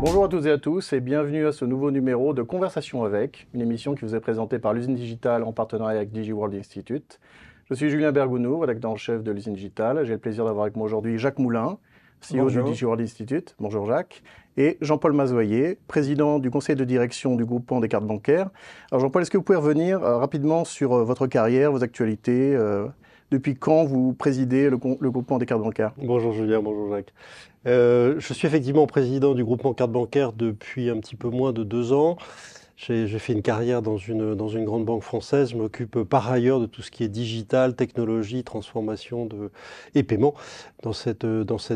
Bonjour à toutes et à tous et bienvenue à ce nouveau numéro de Conversation avec, une émission qui vous est présentée par l'usine digitale en partenariat avec DigiWorld Institute. Je suis Julien Bergounou, rédacteur en chef de l'usine digitale. J'ai le plaisir d'avoir avec moi aujourd'hui Jacques Moulin, CEO du DigiWorld Institute. Bonjour Jacques. Et Jean-Paul Mazoyer, président du conseil de direction du groupement des cartes bancaires. Alors Jean-Paul, est-ce que vous pouvez revenir rapidement sur votre carrière, vos actualités depuis quand vous présidez le groupement des cartes bancaires? Bonjour Julien, bonjour Jacques. Je suis effectivement président du groupement cartes bancaires depuis un petit peu moins de 2 ans. J'ai fait une carrière dans une grande banque française. Je m'occupe par ailleurs de tout ce qui est digital, technologie, transformation et paiement dans cette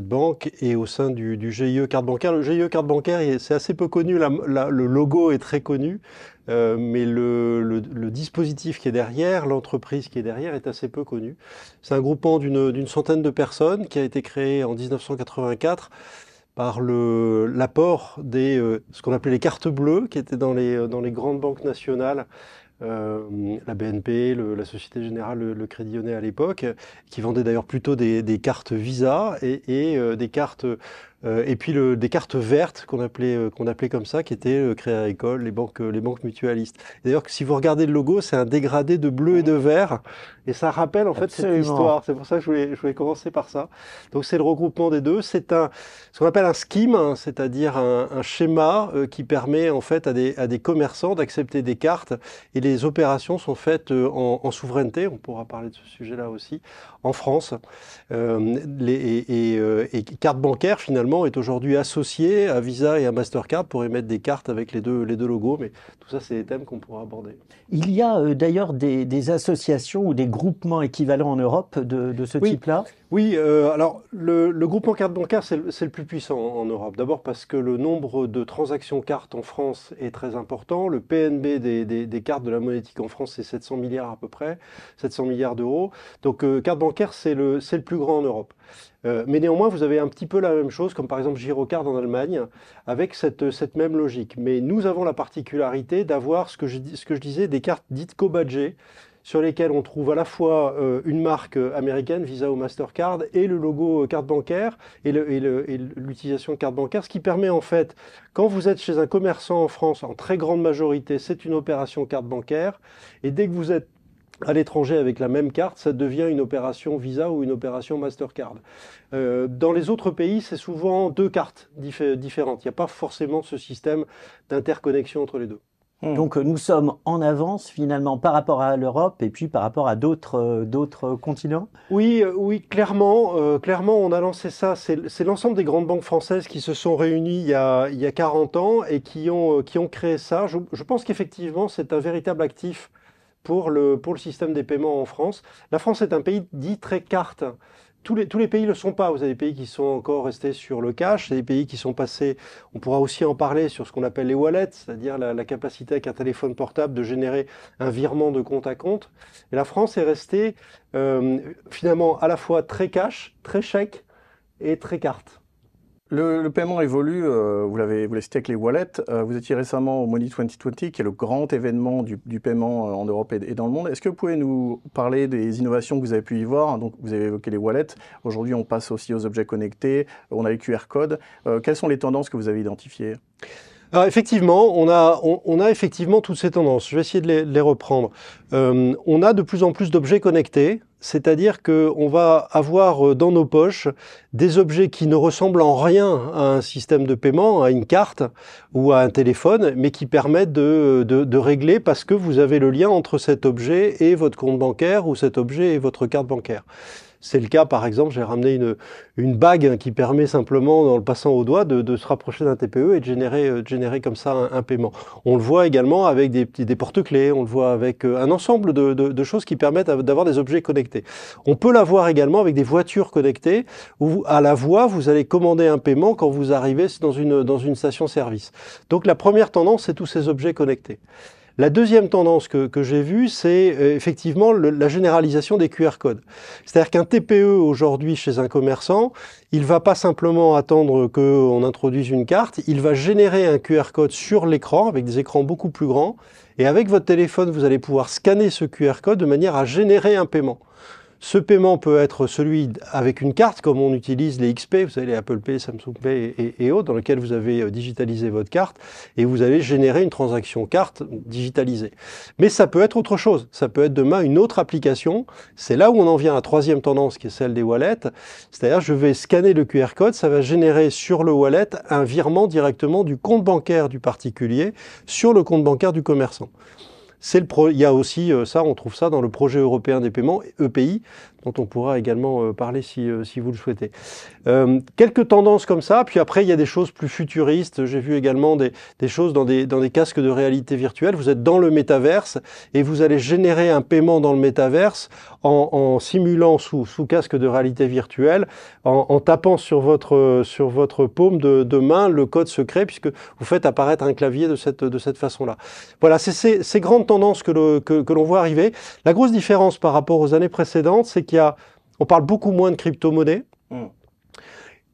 banque et au sein du GIE Carte Bancaire. Le GIE Carte Bancaire, c'est assez peu connu, le logo est très connu, mais le dispositif qui est derrière, l'entreprise qui est derrière est assez peu connu. C'est un groupement d'une centaine de personnes qui a été créé en 1984 par l'apport ce qu'on appelait les cartes bleues, qui étaient dans les grandes banques nationales, la BNP, la Société Générale, le Crédit Lyonnais à l'époque, qui vendaient d'ailleurs plutôt des cartes Visa et des cartes et puis des cartes vertes qu'on appelait comme ça, qui étaient Crédit Agricole, les banques mutualistes. D'ailleurs, si vous regardez le logo, c'est un dégradé de bleu et de vert, et ça rappelle en fait cette histoire. C'est pour ça que je voulais commencer par ça. Donc c'est le regroupement des deux. C'est ce qu'on appelle un scheme, hein, c'est-à-dire un schéma qui permet en fait à des commerçants d'accepter des cartes, et les opérations sont faites en souveraineté. On pourra parler de ce sujet-là aussi en France. Et carte bancaire finalement est aujourd'hui associé à Visa et à Mastercard pour émettre des cartes avec les deux logos, mais tout ça c'est des thèmes qu'on pourra aborder. Il y a d'ailleurs des associations ou des groupements équivalents en Europe de ce type-là? Oui, alors le groupement carte bancaire c'est le plus puissant en Europe. D'abord parce que le nombre de transactions cartes en France est très important. Le PNB des cartes de la monétique en France c'est 700 milliards à peu près, 700 milliards d'euros. Donc carte bancaire c'est le plus grand en Europe. Mais néanmoins, vous avez un petit peu la même chose, comme par exemple Girocard en Allemagne, avec cette même logique. Mais nous avons la particularité d'avoir ce que je disais, des cartes dites co-badgées, sur lesquelles on trouve à la fois une marque américaine, Visa ou Mastercard, et le logo carte bancaire, et l'utilisation de carte bancaire, ce qui permet en fait, quand vous êtes chez un commerçant en France, en très grande majorité, c'est une opération carte bancaire, et dès que vous êtes à l'étranger avec la même carte, ça devient une opération Visa ou une opération Mastercard. Dans les autres pays, c'est souvent 2 cartes différentes. Il n'y a pas forcément ce système d'interconnexion entre les deux. Donc nous sommes en avance finalement par rapport à l'Europe et puis par rapport à d'autres continents? Oui, clairement, on a lancé ça. C'est l'ensemble des grandes banques françaises qui se sont réunies il y a 40 ans et qui ont créé ça. Je pense qu'effectivement, c'est un véritable actif pour le système des paiements en France. La France est un pays dit très carte. Tous les pays ne le sont pas. Vous avez des pays qui sont encore restés sur le cash, il y a des pays qui sont passés, on pourra aussi en parler, sur ce qu'on appelle les wallets, c'est-à-dire la capacité avec un téléphone portable de générer un virement de compte à compte. Et la France est restée finalement à la fois très cash, très chèque et très carte. Le paiement évolue, vous l'avez cité avec les wallets. Vous étiez récemment au Money 2020, qui est le grand événement du paiement en Europe et dans le monde. Est-ce que vous pouvez nous parler des innovations que vous avez pu y voir? Donc, vous avez évoqué les wallets. Aujourd'hui, on passe aussi aux objets connectés. On a les QR codes. Quelles sont les tendances que vous avez identifiées? Alors effectivement, on a effectivement toutes ces tendances. Je vais essayer de les reprendre. On a de plus en plus d'objets connectés, c'est-à-dire qu'on va avoir dans nos poches des objets qui ne ressemblent en rien à un système de paiement, à une carte ou à un téléphone, mais qui permettent de régler parce que vous avez le lien entre cet objet et votre compte bancaire ou cet objet et votre carte bancaire. C'est le cas, par exemple, j'ai ramené une bague qui permet simplement, en le passant au doigt, de se rapprocher d'un TPE et de générer comme ça un paiement. On le voit également avec des porte-clés, on le voit avec un ensemble de choses qui permettent d'avoir des objets connectés. On peut l'avoir également avec des voitures connectées, où à la voix, vous allez commander un paiement quand vous arrivez dans une station-service. Donc la première tendance, c'est tous ces objets connectés. La deuxième tendance que j'ai vue, c'est effectivement la généralisation des QR codes. C'est-à-dire qu'un TPE aujourd'hui chez un commerçant, il ne va pas simplement attendre qu'on introduise une carte, il va générer un QR code sur l'écran avec des écrans beaucoup plus grands. Et avec votre téléphone, vous allez pouvoir scanner ce QR code de manière à générer un paiement. Ce paiement peut être celui avec une carte, comme on utilise les XP, vous savez, les Apple Pay, Samsung Pay et autres, dans lesquels vous avez digitalisé votre carte et vous allez générer une transaction carte digitalisée. Mais ça peut être autre chose. Ça peut être demain une autre application. C'est là où on en vient à la troisième tendance qui est celle des wallets. C'est-à-dire, je vais scanner le QR code, ça va générer sur le wallet un virement directement du compte bancaire du particulier sur le compte bancaire du commerçant. Il y a aussi ça, on trouve ça dans le projet européen des paiements, EPI, dont on pourra également parler si vous le souhaitez. Quelques tendances comme ça, puis après il y a des choses plus futuristes. J'ai vu également des choses dans des casques de réalité virtuelle. Vous êtes dans le métaverse et vous allez générer un paiement dans le métaverse en simulant sous casque de réalité virtuelle, en tapant sur votre paume de main le code secret, puisque vous faites apparaître un clavier de cette façon-là. Voilà, c'est ces grandes tendances que l'on voit arriver. La grosse différence par rapport aux années précédentes, c'est on parle beaucoup moins de crypto-monnaies.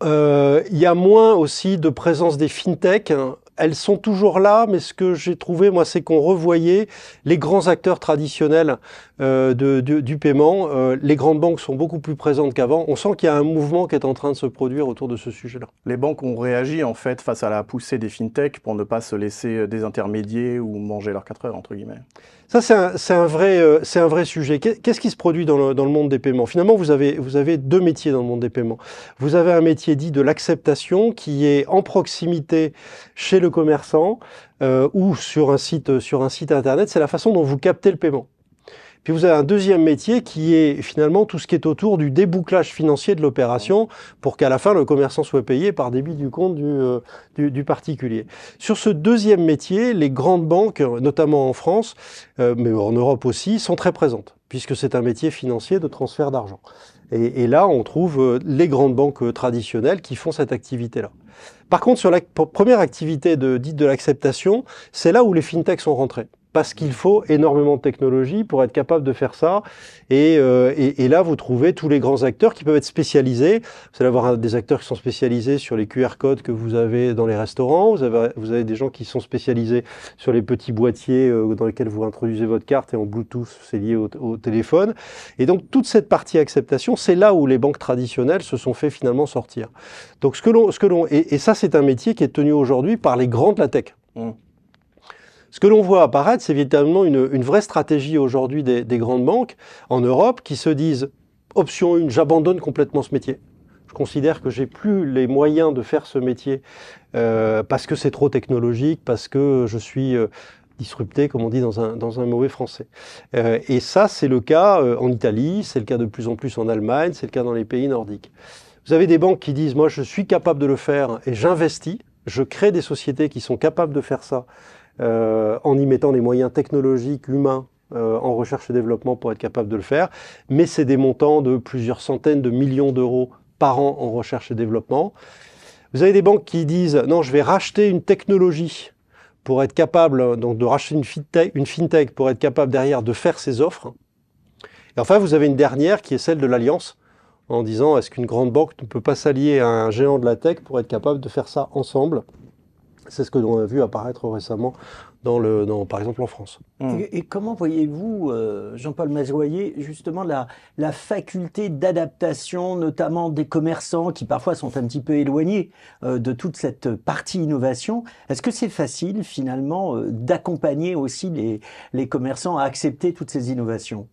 Il y a moins aussi de présence des fintechs. Elles sont toujours là, mais ce que j'ai trouvé, moi, c'est qu'on revoyait les grands acteurs traditionnels du paiement. Les grandes banques sont beaucoup plus présentes qu'avant. On sent qu'il y a un mouvement qui est en train de se produire autour de ce sujet-là. Les banques ont réagi, en fait, face à la poussée des fintechs pour ne pas se laisser désintermédier ou manger leurs 4 heures, entre guillemets. Ça, c'est un vrai sujet. Qu'est-ce qui se produit dans le monde des paiements? Finalement, vous avez deux métiers dans le monde des paiements. Vous avez un métier dit de l'acceptation qui est en proximité chez le commerçant ou sur un site internet. C'est la façon dont vous captez le paiement. Puis vous avez un deuxième métier qui est finalement tout ce qui est autour du débouclage financier de l'opération pour qu'à la fin le commerçant soit payé par débit du compte du particulier. Sur ce deuxième métier, les grandes banques, notamment en France, mais en Europe aussi, sont très présentes puisque c'est un métier financier de transfert d'argent. Et là, on trouve les grandes banques traditionnelles qui font cette activité-là. Par contre, sur la première activité dite de l'acceptation, c'est là où les fintechs sont rentrés. Parce qu'il faut énormément de technologie pour être capable de faire ça. Et là, vous trouvez tous les grands acteurs qui peuvent être spécialisés. Vous allez avoir des acteurs qui sont spécialisés sur les QR codes que vous avez dans les restaurants. Vous avez des gens qui sont spécialisés sur les petits boîtiers dans lesquels vous introduisez votre carte et en Bluetooth, c'est lié au téléphone. Et donc, toute cette partie acceptation, c'est là où les banques traditionnelles se sont fait finalement sortir. Donc, et ça, c'est un métier qui est tenu aujourd'hui par les grands de la tech. Ce que l'on voit apparaître, c'est véritablement une vraie stratégie aujourd'hui des grandes banques en Europe qui se disent « Option 1, j'abandonne complètement ce métier. Je considère que j'ai plus les moyens de faire ce métier parce que c'est trop technologique, parce que je suis disrupté, comme on dit dans un mauvais français. » Et ça, c'est le cas en Italie, c'est le cas de plus en plus en Allemagne, c'est le cas dans les pays nordiques. Vous avez des banques qui disent « Moi, je suis capable de le faire et j'investis. Je crée des sociétés qui sont capables de faire ça. » En y mettant les moyens technologiques, humains, en recherche et développement pour être capable de le faire. Mais c'est des montants de plusieurs centaines de millions d'euros par an en recherche et développement. Vous avez des banques qui disent « Non, je vais racheter une technologie pour être capable, donc de racheter une fintech pour être capable derrière de faire ces offres. » Et enfin, vous avez une dernière qui est celle de l'alliance, en disant « Est-ce qu'une grande banque ne peut pas s'allier à un géant de la tech pour être capable de faire ça ensemble ?» C'est ce que l'on a vu apparaître récemment, par exemple en France. Et comment voyez-vous, Jean-Paul Mazoyer, justement la faculté d'adaptation, notamment des commerçants qui parfois sont un petit peu éloignés de toute cette partie innovation? Est-ce que c'est facile finalement d'accompagner aussi les commerçants à accepter toutes ces innovations?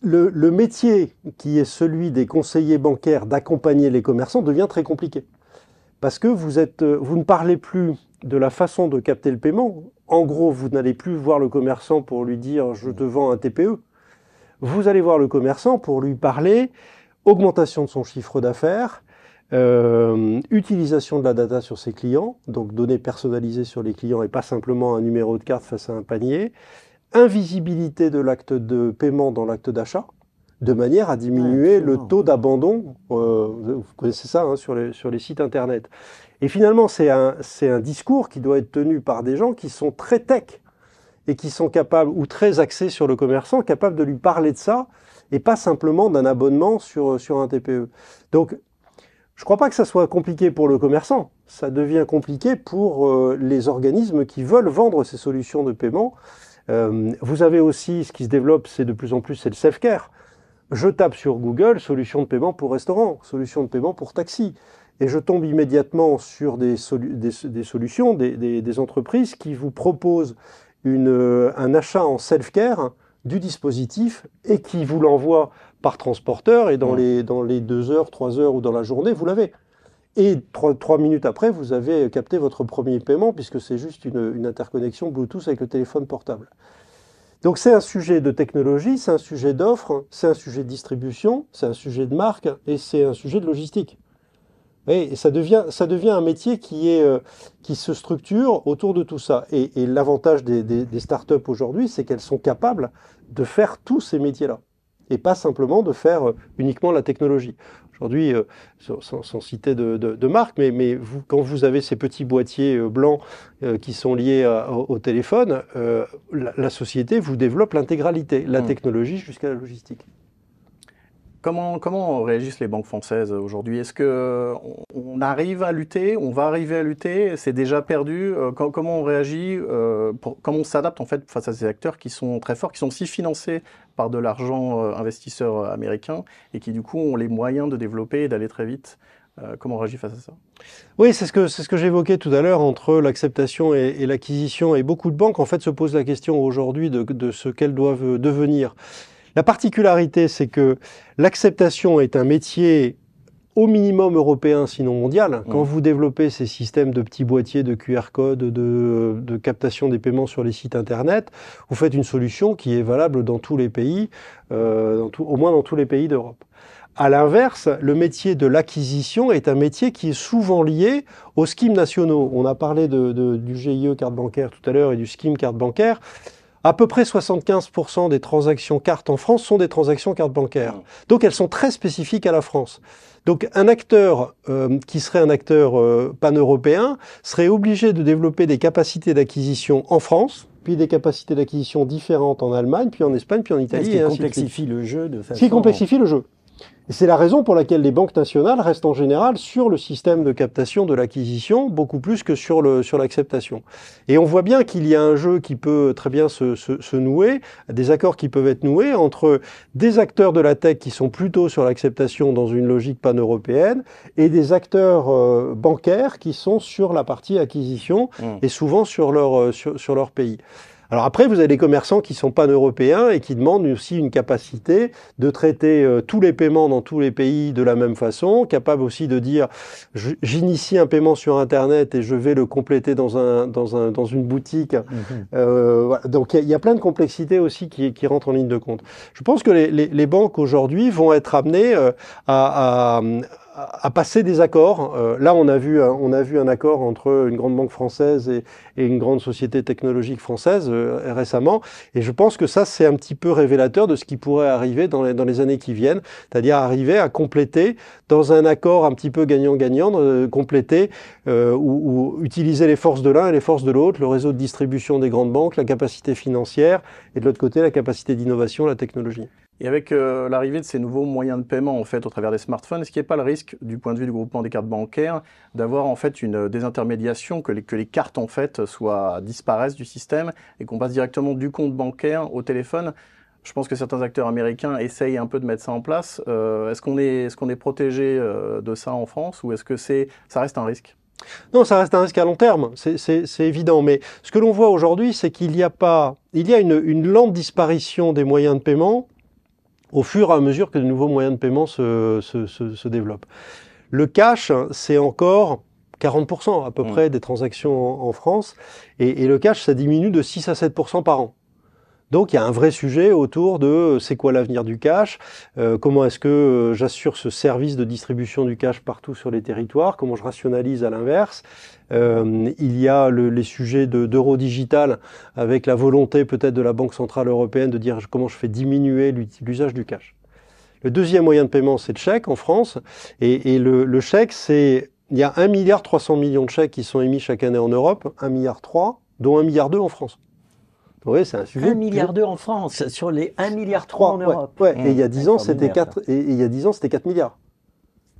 Le métier qui est celui des conseillers bancaires d'accompagner les commerçants devient très compliqué. Parce que vous ne parlez plus de la façon de capter le paiement. En gros, vous n'allez plus voir le commerçant pour lui dire « je te vends un TPE ». Vous allez voir le commerçant pour lui parler augmentation de son chiffre d'affaires, utilisation de la data sur ses clients, donc données personnalisées sur les clients et pas simplement un numéro de carte face à un panier, invisibilité de l'acte de paiement dans l'acte d'achat, de manière à diminuer le taux d'abandon, vous connaissez ça hein, sur les sites internet. Et finalement, c'est un discours qui doit être tenu par des gens qui sont très tech et qui sont capables, ou très axés sur le commerçant, capables de lui parler de ça, et pas simplement d'un abonnement sur un TPE. Donc, je ne crois pas que ça soit compliqué pour le commerçant, ça devient compliqué pour les organismes qui veulent vendre ces solutions de paiement. Vous avez aussi, ce qui se développe, c'est de plus en plus, c'est le self-care. je tape sur Google solution de paiement pour restaurant, solution de paiement pour taxi. Et je tombe immédiatement sur des solutions, des entreprises qui vous proposent un achat en self-care du dispositif et qui vous l'envoient par transporteur et dans les 2 heures, 3 heures ou dans la journée, vous l'avez. Et 3 minutes après, vous avez capté votre premier paiement puisque c'est juste une interconnexion Bluetooth avec le téléphone portable. Donc c'est un sujet de technologie, c'est un sujet d'offre, c'est un sujet de distribution, c'est un sujet de marque et c'est un sujet de logistique. Et ça devient un métier qui se structure autour de tout ça. Et l'avantage des startups aujourd'hui, c'est qu'elles sont capables de faire tous ces métiers-là. Et pas simplement de faire uniquement la technologie. Aujourd'hui, sans citer de marque, mais quand vous avez ces petits boîtiers blancs qui sont liés au téléphone, la société vous développe l'intégralité, la technologie jusqu'à la logistique. Comment réagissent les banques françaises aujourd'hui? Est-ce qu'on arrive à lutter? On va arriver à lutter? C'est déjà perdu? Comment on réagit? Comment on s'adapte en fait face à ces acteurs qui sont très forts, qui sont aussi financés par de l'argent investisseurs américains et qui du coup ont les moyens de développer et d'aller très vite? Comment on réagit face à ça? Oui, c'est ce que j'évoquais tout à l'heure entre l'acceptation et l'acquisition. Et beaucoup de banques en fait se posent la question aujourd'hui de ce qu'elles doivent devenir. La particularité, c'est que l'acceptation est un métier au minimum européen, sinon mondial. Quand vous développez ces systèmes de petits boîtiers de QR code, de captation des paiements sur les sites internet, vous faites une solution qui est valable dans tous les pays, au moins dans tous les pays d'Europe. À l'inverse, le métier de l'acquisition est un métier qui est souvent lié aux schemes nationaux. On a parlé du GIE carte bancaire tout à l'heure et du scheme carte bancaire. À peu près 75% des transactions cartes en France sont des transactions cartes bancaires. Donc elles sont très spécifiques à la France. Donc un acteur qui serait un acteur pan-européen serait obligé de développer des capacités d'acquisition en France, puis des capacités d'acquisition différentes en Allemagne, puis en Espagne, puis en Italie. Ce qui complexifie le jeu de façon... Ce qui complexifie le jeu. Et c'est la raison pour laquelle les banques nationales restent en général sur le système de captation de l'acquisition, beaucoup plus que sur l'acceptation. Et on voit bien qu'il y a un jeu qui peut très bien se nouer, des accords qui peuvent être noués entre des acteurs de la tech qui sont plutôt sur l'acceptation dans une logique pan-européenne et des acteurs bancaires qui sont sur la partie acquisition et souvent sur leur pays. Alors après, vous avez des commerçants qui sont pan-européens et qui demandent aussi une capacité de traiter tous les paiements dans tous les pays de la même façon, capable aussi de dire j'initie un paiement sur Internet et je vais le compléter dans une boutique. Voilà. Donc il y a plein de complexités aussi qui rentrent en ligne de compte. Je pense que les banques aujourd'hui vont être amenées à passer des accords. Là, on a vu un accord entre une grande banque française et une grande société technologique française récemment. Et je pense que ça, c'est un petit peu révélateur de ce qui pourrait arriver dans les années qui viennent. C'est-à-dire arriver à compléter dans un accord un petit peu gagnant-gagnant, compléter ou utiliser les forces de l'un et les forces de l'autre, le réseau de distribution des grandes banques, la capacité financière et de l'autre côté, la capacité d'innovation, la technologie. Et avec l'arrivée de ces nouveaux moyens de paiement en fait au travers des smartphones, est-ce qu'il n'y a pas le risque, du point de vue du groupement des cartes bancaires, d'avoir en fait une désintermédiation, que les cartes en fait disparaissent du système et qu'on passe directement du compte bancaire au téléphone? Je pense que certains acteurs américains essayent un peu de mettre ça en place. Est-ce qu'on est protégé de ça en France ou est-ce que ça reste un risque? Non, ça reste un risque à long terme, c'est évident. Mais ce que l'on voit aujourd'hui, c'est qu'il y a une lente disparition des moyens de paiement au fur et à mesure que de nouveaux moyens de paiement se développent. Le cash, c'est encore 40% à peu près des transactions en France, et le cash, ça diminue de 6 à 7% par an. Donc il y a un vrai sujet autour de c'est quoi l'avenir du cash, comment est-ce que j'assure ce service de distribution du cash partout sur les territoires, comment je rationalise à l'inverse. Il y a les sujets d'euro digital avec la volonté peut-être de la Banque Centrale Européenne de dire comment je fais diminuer l'usage du cash. Le deuxième moyen de paiement, c'est le chèque en France, et le chèque, il y a 1,3 milliard de chèques qui sont émis chaque année en Europe, 1,3 milliard, dont 1,2 milliard en France. Oui, c'est un sujet. 1,2 milliard en France, sur les 1,3 milliard en Europe. Ouais. Et il y a 10 ans, c'était 4 milliards.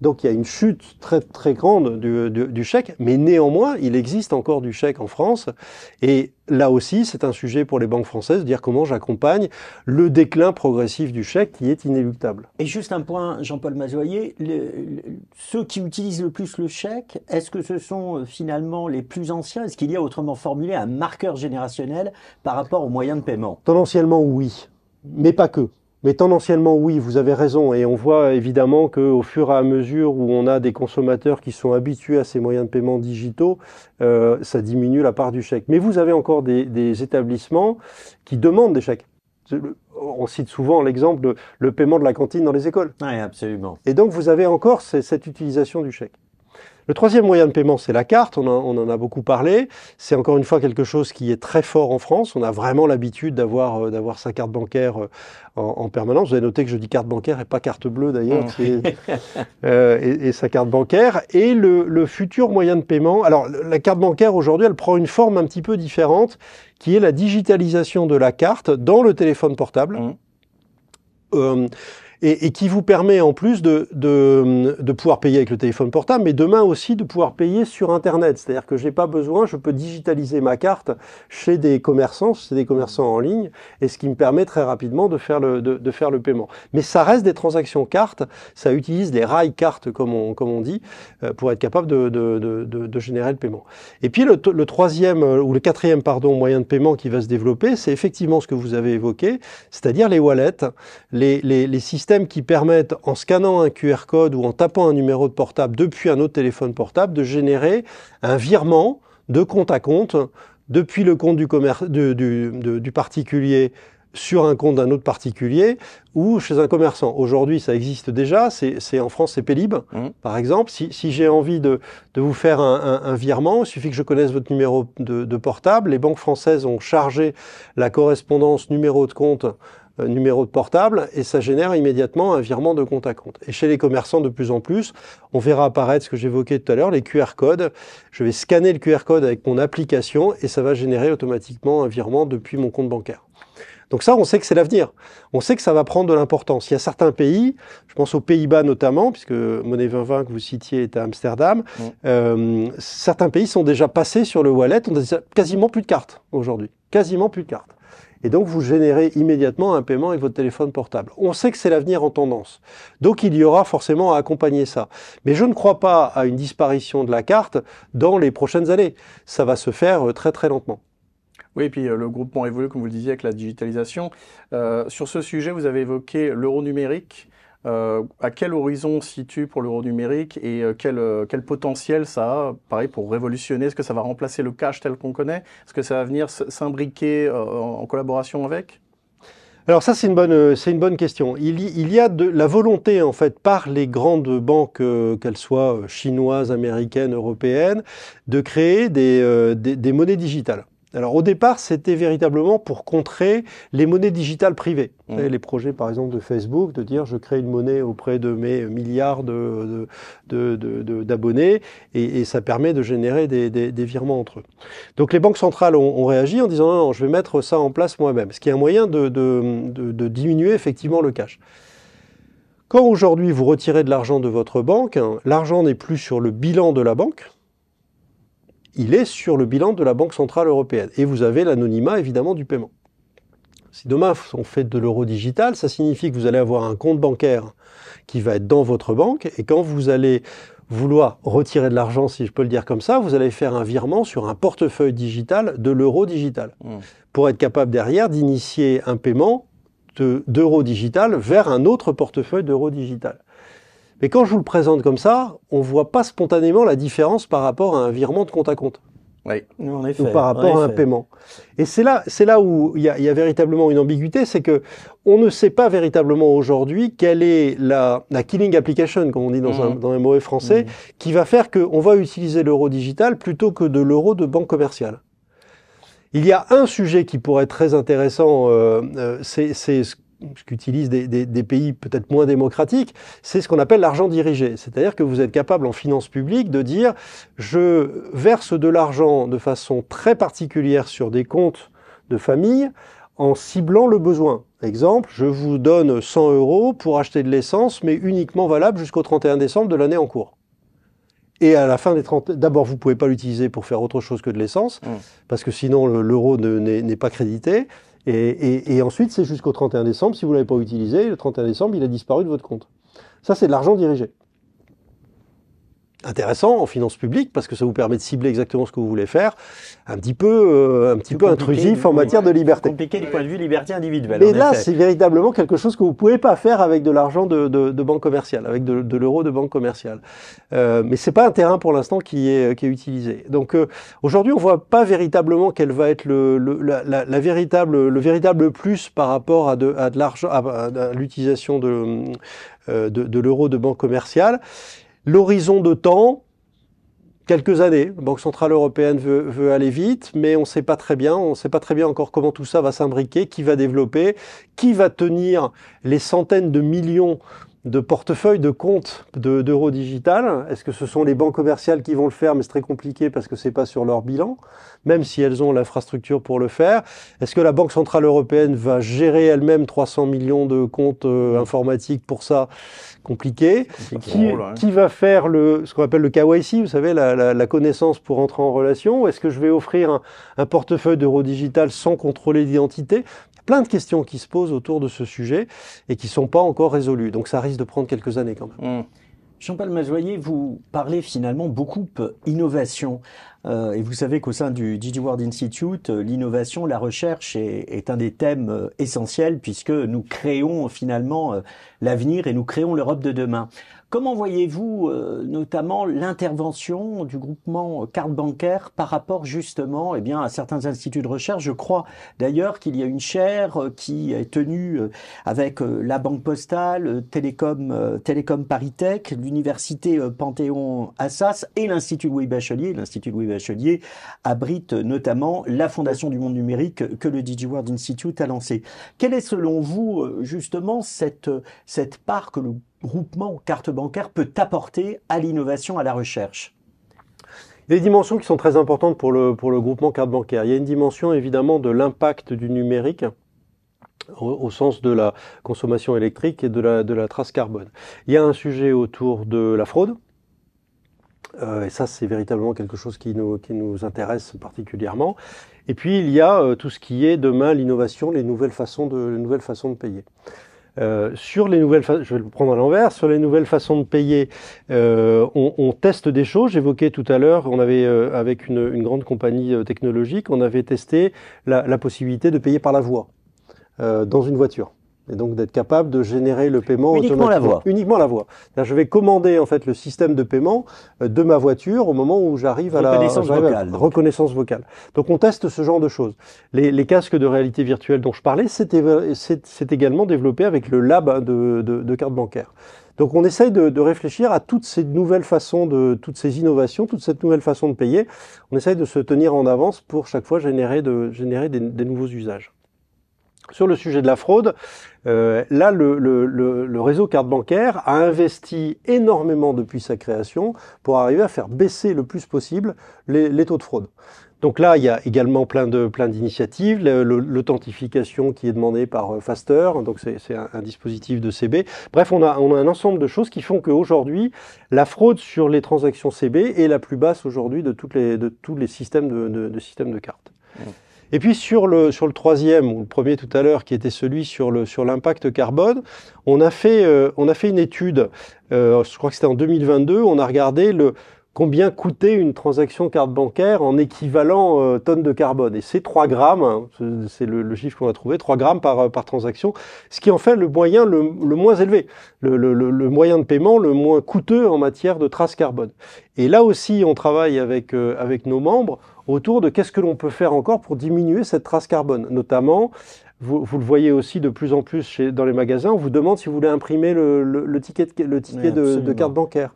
Donc il y a une chute très très grande du chèque, mais néanmoins il existe encore du chèque en France. Et là aussi c'est un sujet pour les banques françaises de dire comment j'accompagne le déclin progressif du chèque qui est inéluctable. Et juste un point, Jean-Paul Mazoyer, ceux qui utilisent le plus le chèque, est-ce que ce sont finalement les plus anciens? Est-ce qu'il y a autrement formulé un marqueur générationnel par rapport aux moyens de paiement? Tendanciellement oui, mais pas que. Mais tendanciellement, oui, vous avez raison. Et on voit évidemment qu'au fur et à mesure où on a des consommateurs qui sont habitués à ces moyens de paiement digitaux, ça diminue la part du chèque. Mais vous avez encore des établissements qui demandent des chèques. On cite souvent l'exemple de le paiement de la cantine dans les écoles. Oui, absolument. Et donc, vous avez encore cette utilisation du chèque. Le troisième moyen de paiement, c'est la carte. On en a beaucoup parlé. C'est encore une fois quelque chose qui est très fort en France. On a vraiment l'habitude d'avoir sa carte bancaire en permanence. Vous avez noté que je dis carte bancaire et pas carte bleue d'ailleurs. Et sa carte bancaire. Et le futur moyen de paiement. Alors, la carte bancaire aujourd'hui, elle prend une forme un petit peu différente, qui est la digitalisation de la carte dans le téléphone portable. Et qui vous permet en plus de pouvoir payer avec le téléphone portable, mais demain aussi de pouvoir payer sur Internet. C'est-à-dire que j'ai pas besoin, je peux digitaliser ma carte chez des commerçants en ligne, et ce qui me permet très rapidement de faire le paiement. Mais ça reste des transactions cartes, ça utilise les rails cartes comme on dit, pour être capable de générer le paiement. Et puis le troisième ou le quatrième moyen de paiement qui va se développer, c'est effectivement ce que vous avez évoqué, c'est-à-dire les wallets, les systèmes qui permettent, en scannant un QR code ou en tapant un numéro de portable depuis un autre téléphone portable, de générer un virement de compte à compte depuis le compte du particulier sur un compte d'un autre particulier ou chez un commerçant. Aujourd'hui, ça existe déjà. En France, c'est Pélib, par exemple. Si j'ai envie de vous faire un virement, il suffit que je connaisse votre numéro de portable. Les banques françaises ont chargé la correspondance numéro de compte, numéro de portable, et ça génère immédiatement un virement de compte à compte. Et chez les commerçants, de plus en plus, on verra apparaître ce que j'évoquais tout à l'heure, les QR codes. Je vais scanner le QR code avec mon application et ça va générer automatiquement un virement depuis mon compte bancaire. Donc ça, on sait que c'est l'avenir. On sait que ça va prendre de l'importance. Il y a certains pays, je pense aux Pays-Bas notamment, puisque Monnaie 2020 que vous citiez est à Amsterdam, certains pays sont déjà passés sur le wallet, on a quasiment plus de cartes aujourd'hui. Quasiment plus de cartes. Et donc, vous générez immédiatement un paiement avec votre téléphone portable. On sait que c'est l'avenir en tendance. Donc, il y aura forcément à accompagner ça. Mais je ne crois pas à une disparition de la carte dans les prochaines années. Ça va se faire très, très lentement. Oui, et puis le groupement évolue, comme vous le disiez, avec la digitalisation. Sur ce sujet, vous avez évoqué l'euro numérique. À quel horizon on se situe pour l'euro numérique et quel potentiel ça a, pareil, pour révolutionner? Est-ce que ça va remplacer le cash tel qu'on connaît? Est-ce que ça va venir s'imbriquer en collaboration avec? Alors ça, c'est une bonne question. Il y a de la volonté, en fait, par les grandes banques, qu'elles soient chinoises, américaines, européennes, de créer des monnaies digitales. Alors au départ, c'était véritablement pour contrer les monnaies digitales privées. Vous savez, les projets par exemple de Facebook, de dire je crée une monnaie auprès de mes milliards d'abonnés et ça permet de générer des virements entre eux. Donc les banques centrales ont réagi en disant non, je vais mettre ça en place moi-même, ce qui est un moyen de diminuer effectivement le cash. Quand aujourd'hui vous retirez de l'argent de votre banque, l'argent n'est plus sur le bilan de la banque, il est sur le bilan de la Banque Centrale Européenne. Et vous avez l'anonymat, évidemment, du paiement. Si demain, on fait de l'euro digital, ça signifie que vous allez avoir un compte bancaire qui va être dans votre banque. Et quand vous allez vouloir retirer de l'argent, si je peux le dire comme ça, vous allez faire un virement sur un portefeuille digital de l'euro digital. Pour être capable derrière d'initier un paiement d'euro digital vers un autre portefeuille d'euro digital. Mais quand je vous le présente comme ça, on ne voit pas spontanément la différence par rapport à un virement de compte à compte. Oui, en effet. Ou par rapport à un paiement. Et c'est là où il y a véritablement une ambiguïté, c'est que on ne sait pas véritablement aujourd'hui quelle est la killing application, comme on dit dans un mauvais français, qui va faire qu'on va utiliser l'euro digital plutôt que de l'euro de banque commerciale. Il y a un sujet qui pourrait être très intéressant, c'est ce qu'utilisent des pays peut-être moins démocratiques, c'est ce qu'on appelle l'argent dirigé. C'est-à-dire que vous êtes capable en finance publique de dire je verse de l'argent de façon très particulière sur des comptes de famille en ciblant le besoin. Exemple, je vous donne 100 € pour acheter de l'essence, mais uniquement valable jusqu'au 31 décembre de l'année en cours. Et à la fin des 30... D'abord, vous ne pouvez pas l'utiliser pour faire autre chose que de l'essence, parce que sinon l'euro n'est pas crédité. Et ensuite, c'est jusqu'au 31 décembre. Si vous ne l'avez pas utilisé, le 31 décembre, il a disparu de votre compte. Ça, c'est de l'argent dirigé. Intéressant en finance publique parce que ça vous permet de cibler exactement ce que vous voulez faire, un petit peu intrusif en matière de liberté. Compliqué du point de vue liberté individuelle. Mais là, c'est véritablement quelque chose que vous ne pouvez pas faire avec de l'argent de banque commerciale, avec de l'euro de banque commerciale. Mais c'est pas un terrain pour l'instant qui est utilisé. Donc aujourd'hui, on voit pas véritablement quel va être le véritable plus par rapport à de l'argent, à l'utilisation de l'euro de banque commerciale. L'horizon de temps, quelques années. La Banque Centrale Européenne veut aller vite, mais on ne sait pas très bien. On ne sait pas très bien encore comment tout ça va s'imbriquer, qui va développer, qui va tenir les centaines de millions de portefeuilles de comptes d'euros digital. Est-ce que ce sont les banques commerciales qui vont le faire, mais c'est très compliqué parce que c'est pas sur leur bilan, même si elles ont l'infrastructure pour le faire. Est-ce que la Banque Centrale Européenne va gérer elle-même 300 millions de comptes informatiques pour ça? Compliqué. Qui va faire ce qu'on appelle le KYC, vous savez, la connaissance pour entrer en relation? Ou est-ce que je vais offrir un portefeuille d'euros digital sans contrôler l'identité? Plein de questions qui se posent autour de ce sujet et qui ne sont pas encore résolues. Donc ça risque de prendre quelques années quand même. Jean-Paul Mazoyer, vous parlez finalement beaucoup innovation. Et vous savez qu'au sein du DigiWorld Institute, l'innovation, la recherche est un des thèmes essentiels puisque nous créons finalement l'avenir et nous créons l'Europe de demain. Comment voyez-vous notamment l'intervention du groupement carte bancaire par rapport justement à certains instituts de recherche? Je crois d'ailleurs qu'il y a une chaire qui est tenue avec la Banque Postale, Télécom ParisTech, l'Université Panthéon-Assas et l'Institut Louis Bachelier. L'Institut Louis Bachelier abrite notamment la Fondation du monde numérique que le DigiWorld Institute a lancée. Quelle est selon vous justement cette part que le groupement carte bancaire peut apporter à l'innovation, à la recherche? Il y a des dimensions qui sont très importantes pour le groupement carte bancaire. Il y a une dimension évidemment de l'impact du numérique au sens de la consommation électrique et de la trace carbone. Il y a un sujet autour de la fraude. Et ça, c'est véritablement quelque chose qui nous intéresse particulièrement. Et puis, il y a tout ce qui est demain l'innovation, les nouvelles façons de payer. Sur les nouvelles je vais le prendre à l'envers. Sur les nouvelles façons de payer, on teste des choses. J'évoquais tout à l'heure, on avait avec une grande compagnie technologique, on avait testé la possibilité de payer par la voix dans une voiture. Et donc d'être capable de générer le paiement uniquement la voix. Uniquement la voix. Je vais commander en fait le système de paiement de ma voiture au moment où j'arrive à la reconnaissance vocale. Donc on teste ce genre de choses. Les casques de réalité virtuelle dont je parlais, c'est également développé avec le lab de carte bancaire. Donc on essaye de réfléchir à toutes ces nouvelles façons toutes ces innovations, toute cette nouvelle façon de payer. On essaye de se tenir en avance pour chaque fois générer des nouveaux usages. Sur le sujet de la fraude, là, le réseau carte bancaire a investi énormément depuis sa création pour arriver à faire baisser le plus possible les taux de fraude. Donc là, il y a également plein d'initiatives, l'authentification qui est demandée par Faster, donc c'est un dispositif de CB. Bref, on a un ensemble de choses qui font qu'aujourd'hui, la fraude sur les transactions CB est la plus basse aujourd'hui de tous les systèmes de cartes. Et puis sur le troisième, ou le premier tout à l'heure, qui était celui sur l'impact carbone, on a fait une étude, je crois que c'était en 2022, on a regardé combien coûtait une transaction carte bancaire en équivalent tonne de carbone. Et c'est 3 grammes, hein, c'est le chiffre qu'on a trouvé, 3 grammes par transaction, ce qui en fait le moyen le moins élevé, le moyen de paiement le moins coûteux en matière de trace carbone. Et là aussi, on travaille avec nos membres autour de qu'est-ce que l'on peut faire encore pour diminuer cette trace carbone. Notamment, vous le voyez aussi de plus en plus dans les magasins, on vous demande si vous voulez imprimer le ticket de carte bancaire.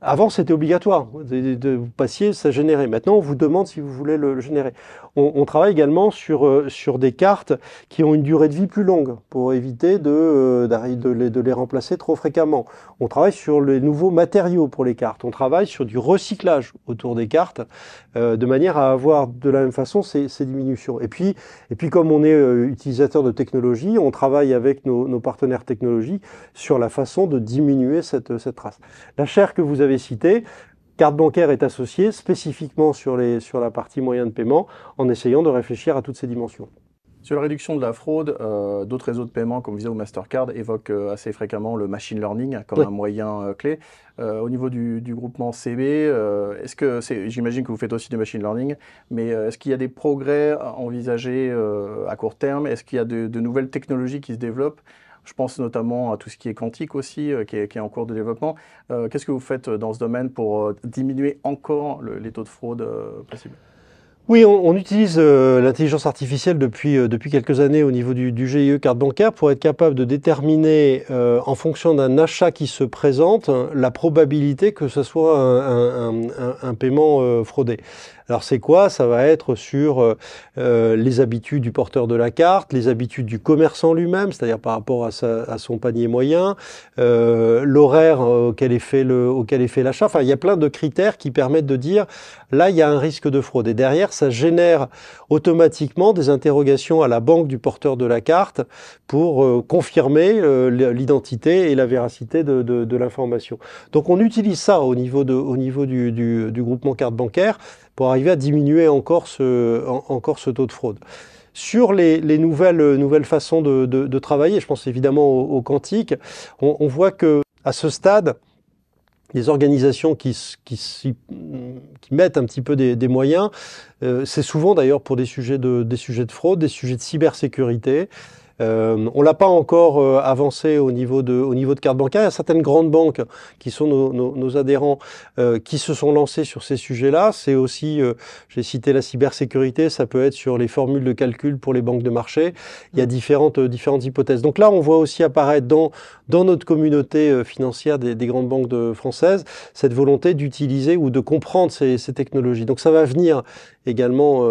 Avant, c'était obligatoire. Vous passiez, ça générait. Maintenant, on vous demande si vous voulez le générer. On travaille également sur des cartes qui ont une durée de vie plus longue pour éviter de les remplacer trop fréquemment. On travaille sur les nouveaux matériaux pour les cartes. On travaille sur du recyclage autour des cartes de manière à avoir de la même façon ces diminutions. Et puis, comme on est utilisateur de technologie, on travaille avec nos partenaires technologiques sur la façon de diminuer cette trace. La chaire que vous avez citée, carte bancaire est associée spécifiquement sur la partie moyen de paiement en essayant de réfléchir à toutes ces dimensions. Sur la réduction de la fraude, d'autres réseaux de paiement comme Visa ou Mastercard évoquent assez fréquemment le machine learning comme un moyen clé. Au niveau du groupement CB, j'imagine que vous faites aussi du machine learning, mais est-ce qu'il y a des progrès envisagés à court terme? Est-ce qu'il y a de nouvelles technologies qui se développent? Je pense notamment à tout ce qui est quantique aussi, qui est en cours de développement. Qu'est-ce que vous faites dans ce domaine pour diminuer encore les taux de fraude possibles? Oui, on utilise l'intelligence artificielle depuis quelques années au niveau du GIE carte bancaire pour être capable de déterminer, en fonction d'un achat qui se présente, la probabilité que ce soit un paiement fraudé. Alors c'est quoi? Ça va être sur les habitudes du porteur de la carte, les habitudes du commerçant lui-même, c'est-à-dire par rapport à son panier moyen, l'horaire auquel est fait l'achat. Enfin, il y a plein de critères qui permettent de dire là, il y a un risque de fraude. Et derrière, ça génère automatiquement des interrogations à la banque du porteur de la carte pour confirmer l'identité et la véracité de l'information. Donc on utilise ça au niveau du groupement carte bancaire pour arriver à diminuer encore ce taux de fraude. Sur les nouvelles façons de travailler, je pense évidemment au quantique, on voit que à ce stade, les organisations qui mettent un petit peu des moyens, c'est souvent d'ailleurs pour des sujets de fraude, des sujets de cybersécurité. On l'a pas encore avancé au niveau de carte bancaire. Il y a certaines grandes banques qui sont nos adhérents qui se sont lancés sur ces sujets-là. C'est aussi, j'ai cité la cybersécurité, ça peut être sur les formules de calcul pour les banques de marché. Il y a différentes hypothèses. Donc là, on voit aussi apparaître dans notre communauté financière des grandes banques françaises cette volonté d'utiliser ou de comprendre ces technologies. Donc ça va venir également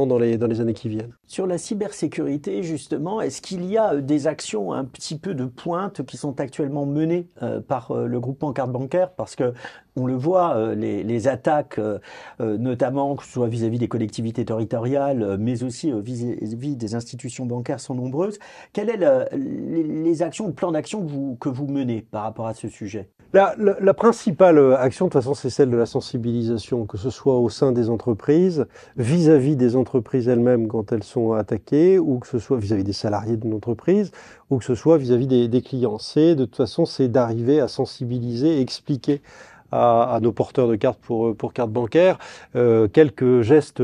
dans les années qui viennent. Sur la cybersécurité, justement, est-ce qu'il y a des actions un petit peu de pointe qui sont actuellement menées par le groupement carte bancaire? Parce que on le voit, les attaques, notamment que ce soit vis-à-vis des collectivités territoriales, mais aussi vis-à-vis des institutions bancaires sont nombreuses. Quelles sont les actions, le plan d'action que vous menez par rapport à ce sujet? La principale action, de toute façon, c'est celle de la sensibilisation, que ce soit au sein des entreprises, vis-à-vis des entreprises elles-mêmes quand elles sont attaquées, ou que ce soit vis-à-vis des salariés d'une entreprise, ou que ce soit vis-à-vis des clients. De toute façon, c'est d'arriver à sensibiliser, expliquer à nos porteurs de cartes pour carte bancaire quelques gestes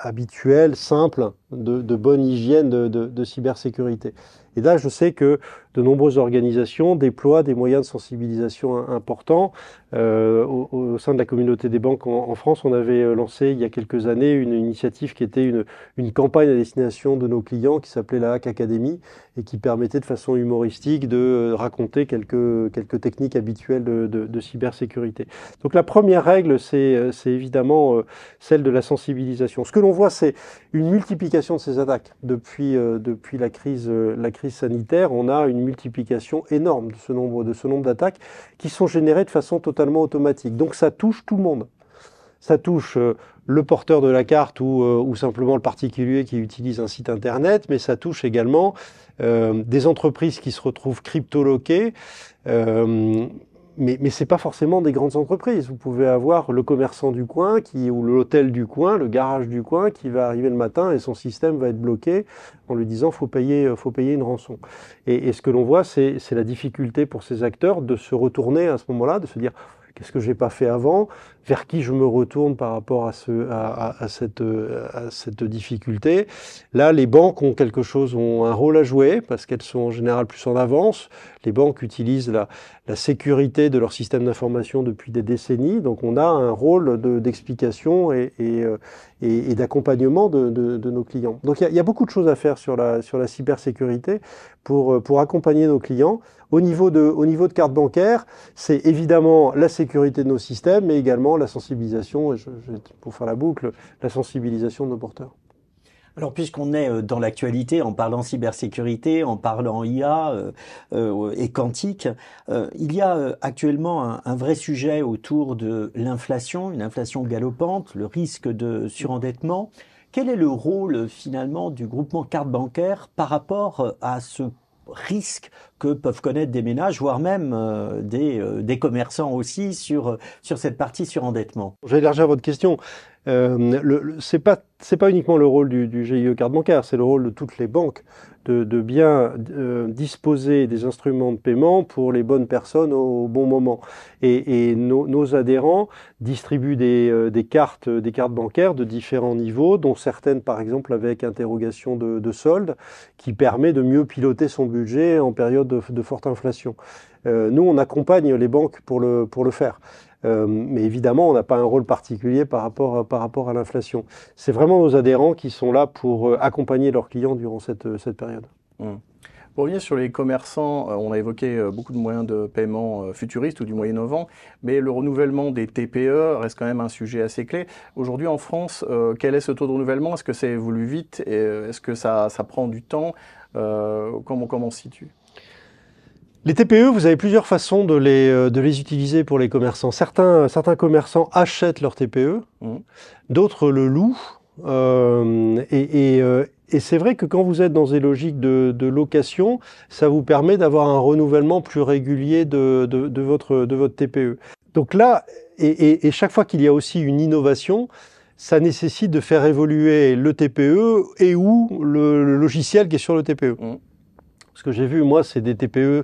habituels, simples, de bonne hygiène de cybersécurité. Et là, je sais que de nombreuses organisations déploient des moyens de sensibilisation importants. Au sein de la communauté des banques en France, on avait lancé il y a quelques années une initiative qui était une campagne à destination de nos clients qui s'appelait la Hack Academy et qui permettait de façon humoristique de raconter quelques techniques habituelles de cybersécurité. Donc la première règle, c'est évidemment celle de la sensibilisation. Ce que l'on voit, c'est une multiplication de ces attaques. Depuis la crise sanitaire, on a une multiplication énorme de ce nombre d'attaques qui sont générées de façon totalement automatique. Donc ça touche tout le monde. Ça touche le porteur de la carte ou simplement le particulier qui utilise un site internet, mais ça touche également des entreprises qui se retrouvent cryptoloquées. Mais c'est pas forcément des grandes entreprises. Vous pouvez avoir le commerçant du coin ou l'hôtel du coin, le garage du coin qui va arriver le matin et son système va être bloqué en lui disant faut payer une rançon. Et ce que l'on voit, c'est la difficulté pour ces acteurs de se retourner à ce moment-là, de se dire qu'est-ce que j'ai pas fait avant, vers qui je me retourne par rapport à cette difficulté. Là, les banques ont un rôle à jouer parce qu'elles sont en général plus en avance. Les banques utilisent la sécurité de leur système d'information depuis des décennies. Donc, on a un rôle d'explication et d'accompagnement de nos clients. Donc, il y a beaucoup de choses à faire sur la cybersécurité pour accompagner nos clients. Au niveau de carte bancaire, c'est évidemment la sécurité sécurité de nos systèmes, mais également la sensibilisation, et pour faire la boucle, la sensibilisation de nos porteurs. Alors, puisqu'on est dans l'actualité, en parlant cybersécurité, en parlant IA et quantique, il y a actuellement un vrai sujet autour de l'inflation, une inflation galopante, le risque de surendettement. Quel est le rôle finalement du groupement carte bancaire par rapport à ce risque que peuvent connaître des ménages, voire même des commerçants aussi sur cette partie surendettement? Je vais élargir votre question. C'est pas uniquement le rôle du GIE carte bancaire, c'est le rôle de toutes les banques de bien disposer des instruments de paiement pour les bonnes personnes au bon moment. Et nos adhérents distribuent des cartes bancaires de différents niveaux, dont certaines par exemple avec interrogation de solde, qui permet de mieux piloter son budget en période de forte inflation. Nous, on accompagne les banques pour le faire. Mais évidemment, on n'a pas un rôle particulier par rapport à l'inflation. C'est vraiment nos adhérents qui sont là pour accompagner leurs clients durant cette période. Pour revenir sur les commerçants, on a évoqué beaucoup de moyens de paiement futuristes ou du moins innovants, mais le renouvellement des TPE reste quand même un sujet assez clé. Aujourd'hui en France, quel est ce taux de renouvellement? Est-ce que ça évolue vite? Est-ce que ça prend du temps? Comment on se situe? Les TPE, vous avez plusieurs façons de les utiliser pour les commerçants. Certains commerçants achètent leur TPE, d'autres le louent. Et c'est vrai que quand vous êtes dans des logiques de location, ça vous permet d'avoir un renouvellement plus régulier de votre TPE. Donc là, et chaque fois qu'il y a aussi une innovation, ça nécessite de faire évoluer le TPE et ou le logiciel qui est sur le TPE. Ce que j'ai vu, moi, c'est des TPE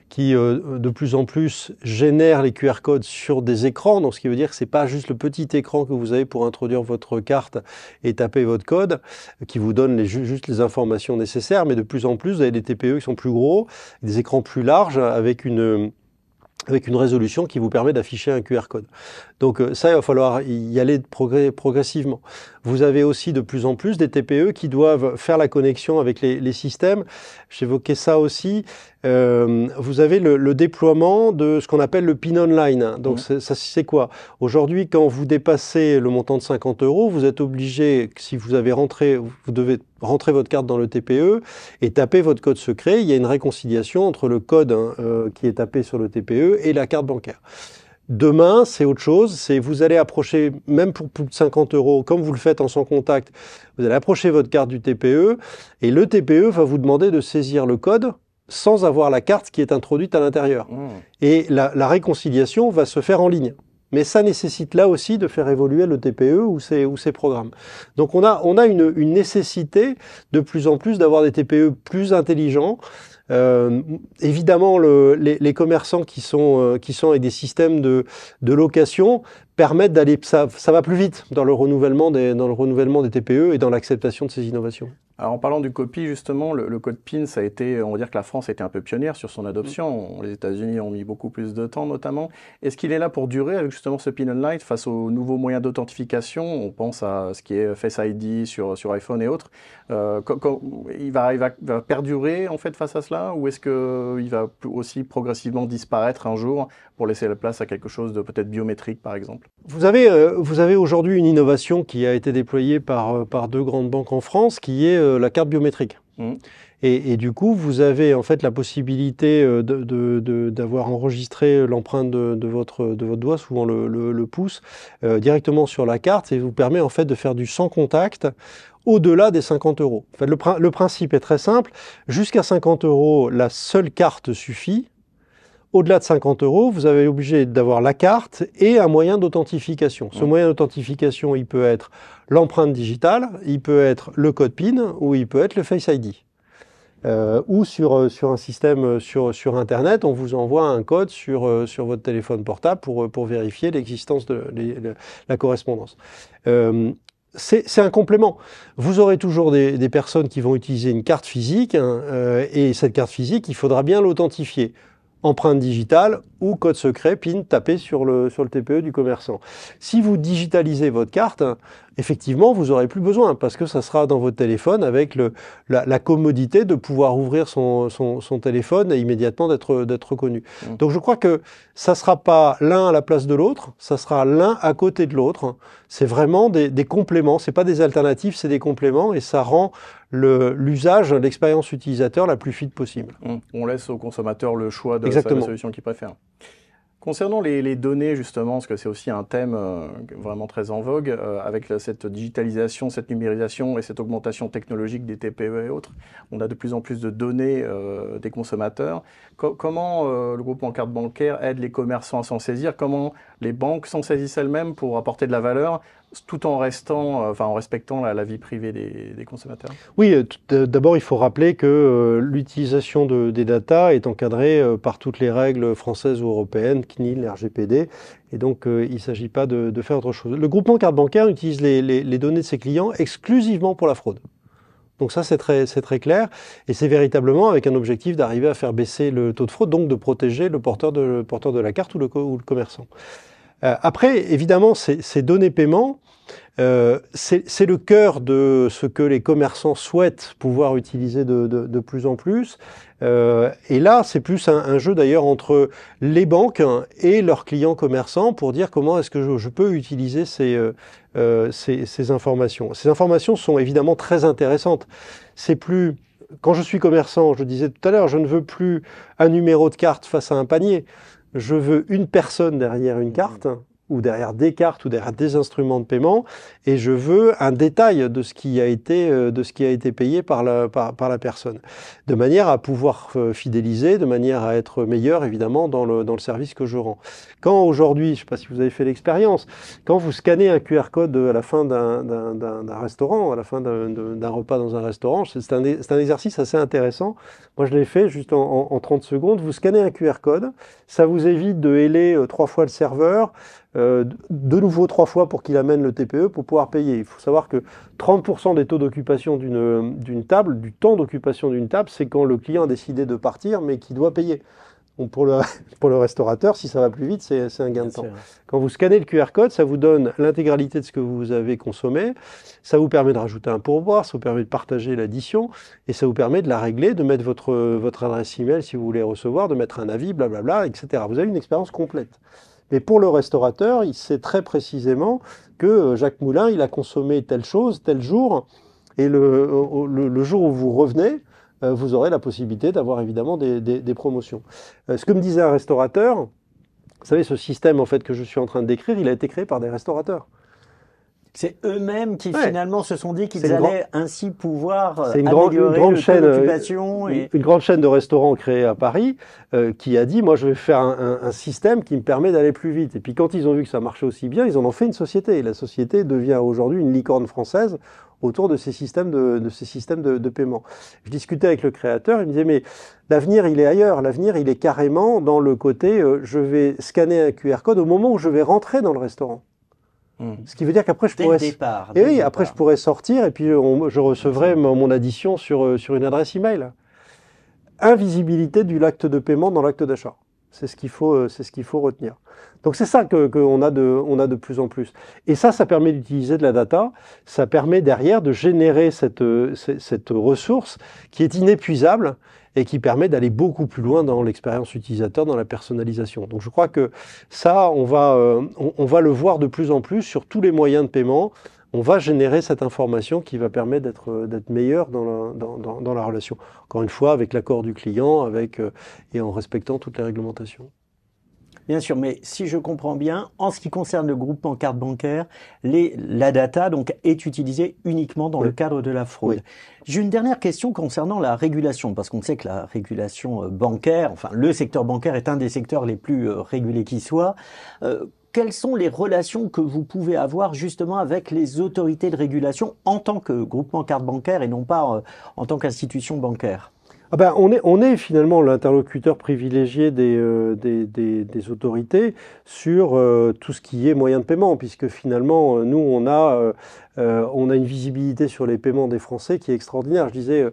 qui de plus en plus génèrent les QR codes sur des écrans, donc ce qui veut dire que c'est pas juste le petit écran que vous avez pour introduire votre carte et taper votre code, qui vous donne juste les informations nécessaires, mais de plus en plus, vous avez des TPE qui sont plus gros, des écrans plus larges, avec une résolution qui vous permet d'afficher un QR code. Donc ça, il va falloir y aller progressivement. Vous avez aussi de plus en plus des TPE qui doivent faire la connexion avec les systèmes. J'évoquais ça aussi. Vous avez le déploiement de ce qu'on appelle le PIN online. Donc ça, c'est quoi? Aujourd'hui, quand vous dépassez le montant de 50 €, vous êtes obligé, si vous avez vous devez rentrer votre carte dans le TPE et taper votre code secret. Il y a une réconciliation entre le code qui est tapé sur le TPE et la carte bancaire. Demain, c'est autre chose, c'est vous allez approcher, même pour plus de 50 €, comme vous le faites en sans contact, vous allez approcher votre carte du TPE et le TPE va vous demander de saisir le code sans avoir la carte qui est introduite à l'intérieur. Et la réconciliation va se faire en ligne. Mais ça nécessite là aussi de faire évoluer le TPE ou ses programmes. Donc on a une nécessité de plus en plus d'avoir des TPE plus intelligents. Évidemment, les commerçants qui sont avec des systèmes de location permettent d'aller, ça va plus vite dans le renouvellement des TPE et dans l'acceptation de ces innovations. Alors en parlant du COPI, justement, le code PIN, ça a été, on va dire que la France a été un peu pionnière sur son adoption. Les États-Unis ont mis beaucoup plus de temps, notamment. Est-ce qu'il est là pour durer avec justement ce PIN online face aux nouveaux moyens d'authentification? On pense à ce qui est Face ID sur iPhone et autres. Il va perdurer en fait face à cela, ou est-ce qu'il va aussi progressivement disparaître un jour pour laisser la place à quelque chose de peut-être biométrique, par exemple? Vous avez aujourd'hui une innovation qui a été déployée par deux grandes banques en France, qui est la carte biométrique. Et du coup, vous avez en fait la possibilité d'avoir enregistré l'empreinte de votre doigt, souvent le pouce, directement sur la carte, et vous permet en fait de faire du sans contact au-delà des 50 €. En fait, le principe est très simple. Jusqu'à 50 €, la seule carte suffit. Au-delà de 50 €, vous avez obligé d'avoir la carte et un moyen d'authentification. Ce moyen d'authentification, il peut être l'empreinte digitale, il peut être le code PIN ou il peut être le Face ID. Ou sur un système sur Internet, on vous envoie un code sur votre téléphone portable pour vérifier l'existence de la correspondance. C'est un complément. Vous aurez toujours des personnes qui vont utiliser une carte physique, et cette carte physique, il faudra bien l'authentifier. Empreinte digitale ou code secret PIN tapé sur le TPE du commerçant. Si vous digitalisez votre carte, effectivement, vous n'aurez plus besoin parce que ça sera dans votre téléphone avec la commodité de pouvoir ouvrir son téléphone et immédiatement d'être reconnu. Donc je crois que ça ne sera pas l'un à la place de l'autre, ça sera l'un à côté de l'autre. C'est vraiment des compléments, ce n'est pas des alternatives, c'est des compléments et ça rend l'usage, l'expérience utilisateur la plus fluide possible. On laisse au consommateur le choix de la solution qu'il préfère. Concernant les données, justement, parce que c'est aussi un thème vraiment très en vogue, avec cette digitalisation, cette numérisation et cette augmentation technologique des TPE et autres, on a de plus en plus de données des consommateurs. Comment le groupement carte bancaire aide les commerçants à s'en saisir? Comment les banques s'en saisissent elles-mêmes pour apporter de la valeur, tout en respectant la vie privée des consommateurs? Oui, d'abord il faut rappeler que l'utilisation des data est encadrée par toutes les règles françaises ou européennes, CNIL, RGPD, et donc il ne s'agit pas de faire autre chose. Le groupement carte bancaire utilise les données de ses clients exclusivement pour la fraude. Donc ça c'est très clair, et c'est véritablement avec un objectif d'arriver à faire baisser le taux de fraude, donc de protéger le porteur de la carte ou le commerçant. Après, évidemment, ces données paiement, c'est le cœur de ce que les commerçants souhaitent pouvoir utiliser de plus en plus. Et là, c'est plus un jeu d'ailleurs entre les banques et leurs clients commerçants pour dire comment est-ce que je peux utiliser ces informations. Ces informations sont évidemment très intéressantes. C'est plus... Quand je suis commerçant, je disais tout à l'heure, je ne veux plus un numéro de carte face à un panier. Je veux une personne derrière une carte, ou derrière des cartes, ou derrière des instruments de paiement, et je veux un détail de ce qui a été payé par la personne, de manière à pouvoir fidéliser, de manière à être meilleur, évidemment, dans le service que je rends. Quand aujourd'hui, je ne sais pas si vous avez fait l'expérience, quand vous scannez un QR code à la fin d'un restaurant, à la fin d'un repas dans un restaurant, c'est un exercice assez intéressant. Moi, je l'ai fait juste en 30 secondes. Vous scannez un QR code, ça vous évite de héler 3 fois le serveur, de nouveau 3 fois pour qu'il amène le TPE pour pouvoir payer. Il faut savoir que 30% des taux d'occupation d'une table, du temps d'occupation d'une table, c'est quand le client a décidé de partir mais qui doit payer. Donc pour le restaurateur, si ça va plus vite, c'est un gain de temps. Quand vous scannez le QR code, ça vous donne l'intégralité de ce que vous avez consommé, ça vous permet de rajouter un pourboire, ça vous permet de partager l'addition, et ça vous permet de la régler, de mettre votre adresse email si vous voulez recevoir, de mettre un avis, blablabla, etc. Vous avez une expérience complète. Mais pour le restaurateur, il sait très précisément que Jacques Moulin, il a consommé telle chose, tel jour, et le jour où vous revenez, vous aurez la possibilité d'avoir évidemment des promotions. Ce que me disait un restaurateur, vous savez, ce système en fait que je suis en train de décrire, il a été créé par des restaurateurs. C'est eux-mêmes qui finalement se sont dit qu'ils allaient ainsi pouvoir améliorer le taux d'occupation. Une grande chaîne de restaurants créée à Paris qui a dit, moi je vais faire un système qui me permet d'aller plus vite. Et puis quand ils ont vu que ça marchait aussi bien, ils en ont fait une société. Et la société devient aujourd'hui une licorne française autour de ces systèmes de paiement. Je discutais avec le créateur, il me disait, mais l'avenir il est ailleurs. L'avenir il est carrément dans le côté, je vais scanner un QR code au moment où je vais rentrer dans le restaurant. Ce qui veut dire qu'après je pourrais sortir et puis je recevrai mon addition sur une adresse email. Invisibilité du l'acte de paiement dans l'acte d'achat. C'est ce qu'il faut retenir. Donc c'est ça qu'on a de plus en plus. Et ça permet d'utiliser de la data, ça permet derrière de générer cette ressource qui est inépuisable et qui permet d'aller beaucoup plus loin dans l'expérience utilisateur, dans la personnalisation. Donc je crois que ça, on va le voir de plus en plus sur tous les moyens de paiement. On va générer cette information qui va permettre d'être meilleur dans la relation. Encore une fois, avec l'accord du client, et en respectant toutes les réglementations. Bien sûr, mais si je comprends bien, en ce qui concerne le groupement carte bancaire, la data donc, est utilisée uniquement dans le cadre de la fraude. Oui. J'ai une dernière question concernant la régulation, parce qu'on sait que la régulation bancaire, enfin le secteur bancaire est un des secteurs les plus régulés qui soit. Quelles sont les relations que vous pouvez avoir justement avec les autorités de régulation en tant que groupement carte bancaire et non pas en tant qu'institution bancaire ? On est finalement l'interlocuteur privilégié des autorités sur tout ce qui est moyen de paiement, puisque finalement, nous, on a une visibilité sur les paiements des Français qui est extraordinaire. Je disais,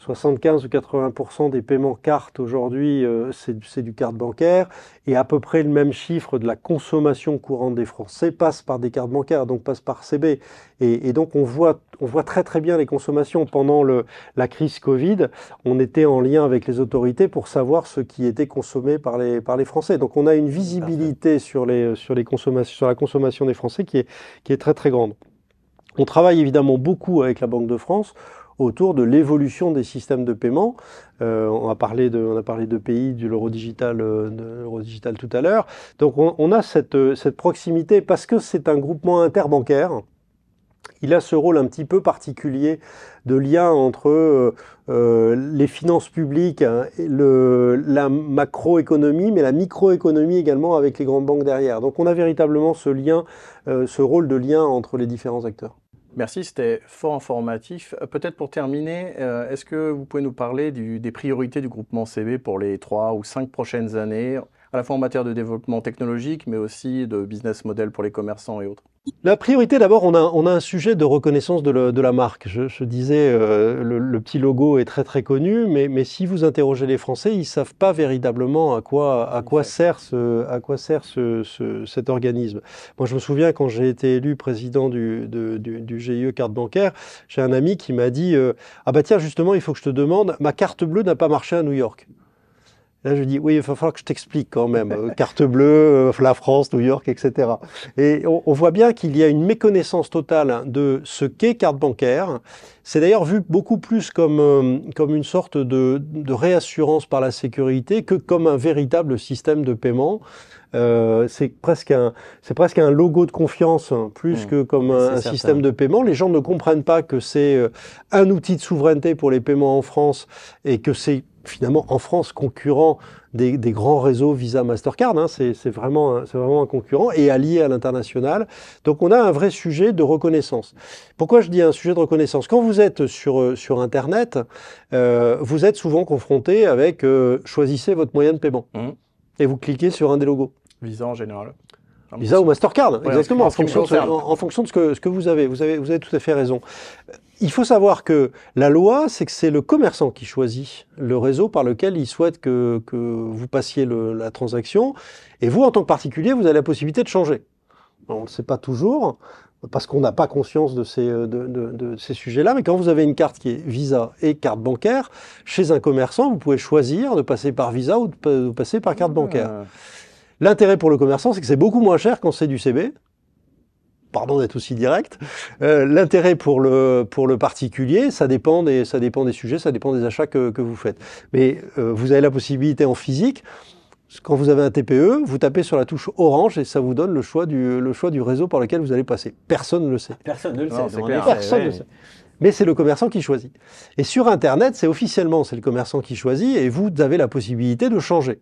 75 ou 80% des paiements cartes aujourd'hui, c'est du carte bancaire, et à peu près le même chiffre de la consommation courante des Français passe par des cartes bancaires, donc passe par CB. Et donc on voit très très bien les consommations. Pendant la crise Covid, on était en lien avec les autorités pour savoir ce qui était consommé par les Français. Donc on a une visibilité sur la consommation des Français qui est très très grande. On travaille évidemment beaucoup avec la Banque de France autour de l'évolution des systèmes de paiement. On a parlé de pays, de l'eurodigital tout à l'heure. Donc on a cette proximité parce que c'est un groupement interbancaire. Il a ce rôle un petit peu particulier de lien entre les finances publiques, la macroéconomie, mais la microéconomie également avec les grandes banques derrière. Donc on a véritablement ce rôle de lien entre les différents acteurs. Merci, c'était fort informatif. Peut-être pour terminer, est-ce que vous pouvez nous parler des priorités du groupement CB pour les 3 ou 5 prochaines années, à la fois en matière de développement technologique, mais aussi de business model pour les commerçants et autres? La priorité, d'abord, on a un sujet de reconnaissance de la marque. Je disais, le petit logo est très très connu, mais si vous interrogez les Français, ils savent pas véritablement à quoi sert cet organisme. Moi, je me souviens quand j'ai été élu président du GIE carte bancaire, j'ai un ami qui m'a dit ah bah tiens, justement, il faut que je te demande, ma carte bleue n'a pas marché à New York. Là, je dis, oui, il va falloir que je t'explique quand même. Carte bleue, la France, New York, etc. Et on voit bien qu'il y a une méconnaissance totale de ce qu'est carte bancaire. C'est d'ailleurs vu beaucoup plus comme une sorte de réassurance par la sécurité que comme un véritable système de paiement. C'est presque un logo de confiance, hein, plus que comme un système de paiement. Les gens ne comprennent pas que c'est un outil de souveraineté pour les paiements en France et que c'est finalement en France concurrent des grands réseaux Visa, Mastercard, hein, c'est vraiment un concurrent et allié à l'international. Donc on a un vrai sujet de reconnaissance. Pourquoi je dis un sujet de reconnaissance? Quand vous êtes sur Internet, vous êtes souvent confronté avec choisissez votre moyen de paiement et vous cliquez sur un des logos. Visa en général. Visa ou Mastercard, ouais, exactement, en fonction de ce que vous avez. Vous avez tout à fait raison. Il faut savoir que la loi, c'est que c'est le commerçant qui choisit le réseau par lequel il souhaite que vous passiez la transaction. Et vous, en tant que particulier, vous avez la possibilité de changer. On ne le sait pas toujours, parce qu'on n'a pas conscience de ces sujets-là. Mais quand vous avez une carte qui est Visa et carte bancaire, chez un commerçant, vous pouvez choisir de passer par Visa ou de passer par carte bancaire. L'intérêt pour le commerçant, c'est que c'est beaucoup moins cher quand c'est du CB. Pardon d'être aussi direct. L'intérêt pour le particulier, ça dépend des sujets, ça dépend des achats que vous faites. Mais vous avez la possibilité en physique, quand vous avez un TPE, vous tapez sur la touche orange et ça vous donne le choix du réseau par lequel vous allez passer. Personne ne le sait. Personne ne le sait. C'est clair. Personne ne le sait. Mais c'est le commerçant qui choisit. Et sur Internet, c'est le commerçant qui choisit et vous avez la possibilité de changer.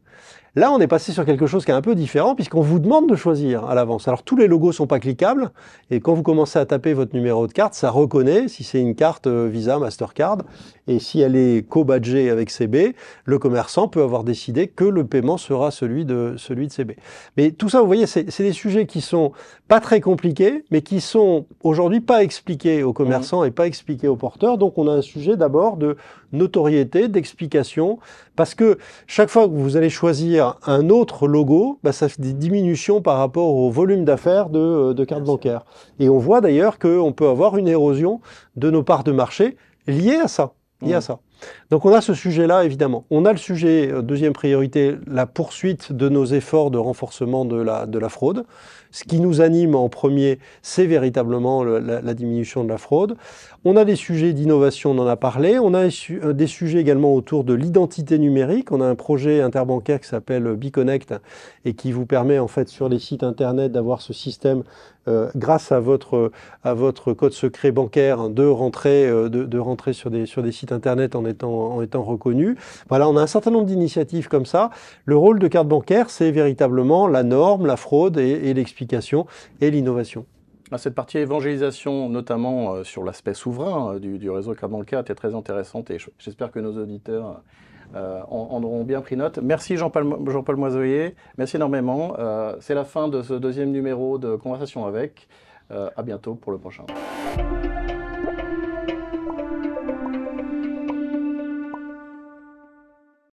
Là, on est passé sur quelque chose qui est un peu différent puisqu'on vous demande de choisir à l'avance. Alors, tous les logos sont pas cliquables et quand vous commencez à taper votre numéro de carte, ça reconnaît si c'est une carte Visa, Mastercard et si elle est co-badgée avec CB, le commerçant peut avoir décidé que le paiement sera celui de CB. Mais tout ça, vous voyez, c'est des sujets qui sont pas très compliqués, mais qui sont aujourd'hui pas expliqués aux commerçants et pas expliqués aux porteurs. Donc, on a un sujet d'abord de notoriété, d'explication, parce que chaque fois que vous allez choisir un autre logo, bah, ça fait des diminutions par rapport au volume d'affaires de cartes bancaires. Et on voit d'ailleurs qu'on peut avoir une érosion de nos parts de marché liée à ça. Donc on a ce sujet-là, évidemment. On a le sujet, deuxième priorité, la poursuite de nos efforts de renforcement de la fraude. Ce qui nous anime en premier, c'est véritablement la diminution de la fraude. On a des sujets d'innovation, on en a parlé. On a des sujets également autour de l'identité numérique. On a un projet interbancaire qui s'appelle BeConnect et qui vous permet en fait sur les sites internet d'avoir ce système grâce à votre code secret bancaire de rentrer sur des sites internet en étant reconnu. Voilà, on a un certain nombre d'initiatives comme ça. Le rôle de carte bancaire, c'est véritablement la norme, la fraude et l'explication et l'innovation. Cette partie évangélisation, notamment sur l'aspect souverain du réseau carte bancaire, était très intéressante et j'espère que nos auditeurs en auront bien pris note. Merci Jean-Paul Moisoyer, merci énormément. C'est la fin de ce deuxième numéro de Conversation avec. À bientôt pour le prochain.